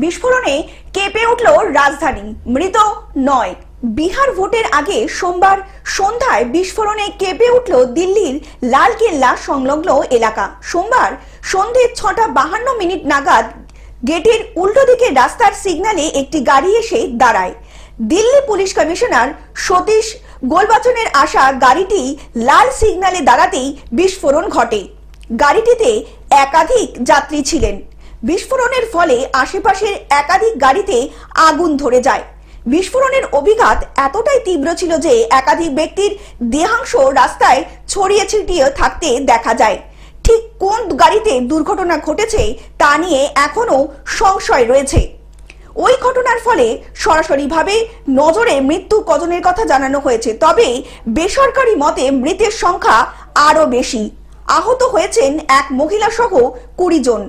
বিস্ফোরণে কেঁপে উঠল রাজধানী, মৃত ৯। বিহার ভোটের আগে সোমবার সন্ধ্যায় বিস্ফোরণে কেঁপে উঠল দিল্লির লালকেল্লা সংলগ্ন এলাকা। সোমবার সন্ধে ৬:৫২ নাগাদ গেটের উল্টো দিকে রাস্তার সিগন্যালে একটি গাড়ি এসে দাঁড়ায়। দিল্লি পুলিশ কমিশনার সতীশ গোলবাচনের আসা গাড়িটি লাল সিগন্যালে দাঁড়াতেই বিস্ফোরণ ঘটে। গাড়িটিতে একাধিক যাত্রী ছিলেন। বিস্ফোরণের ফলে আশেপাশের একাধিক গাড়িতে আগুন ধরে যায়। বিস্ফোরণের অভিঘাত এতটাই তীব্র ছিল যে একাধিক ব্যক্তির দেহাংশ রাস্তায় ছড়িয়ে ছিটিয়ে থাকতে দেখা যায়। ঠিক কোন গাড়িতে দুর্ঘটনা ঘটেছে তা নিয়ে এখনো সংশয় রয়েছে। ওই ঘটনার ফলে সরাসরিভাবে নজরে মৃত্যু কজনের কথা জানানো হয়েছে, তবে বেসরকারি মতে মৃতের সংখ্যা আরো বেশি। আহত হয়েছেন এক মহিলা সহ ২০ জন।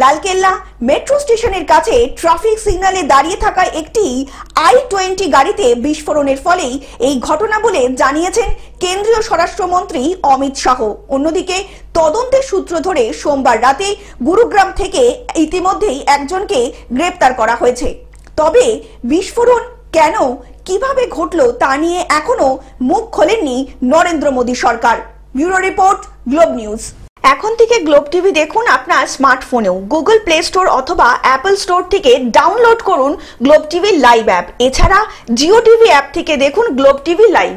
লালকেল্লা মেট্রো স্টেশনের কাছে ট্রাফিক সিগন্যালে দাঁড়িয়ে থাকা একটি i-20 গাড়িতে বিস্ফোরণের ফলেই এই ঘটনা বলে জানিয়েছেন কেন্দ্রীয় স্বরাষ্ট্রমন্ত্রী অমিত শাহ। অন্যদিকে তদন্তের সূত্র ধরে সোমবার রাতে গুরুগ্রাম থেকে ইতিমধ্যেই একজনকে গ্রেপ্তার করা হয়েছে। তবে বিস্ফোরণ কেন, কিভাবে ঘটলো তা নিয়ে এখনো মুখ খোলেননি নরেন্দ্র মোদী সরকার। Bureau report, Globe News. এখন থেকে গ্লোব টিভি দেখুন আপনার স্মার্টফোনেও। গুগল প্লে স্টোর অথবা অ্যাপল স্টোর থেকে ডাউনলোড করুন গ্লোব টিভি লাইভ অ্যাপ। এছাড়া জিও টিভি অ্যাপ থেকে দেখুন গ্লোব টিভি লাইভ।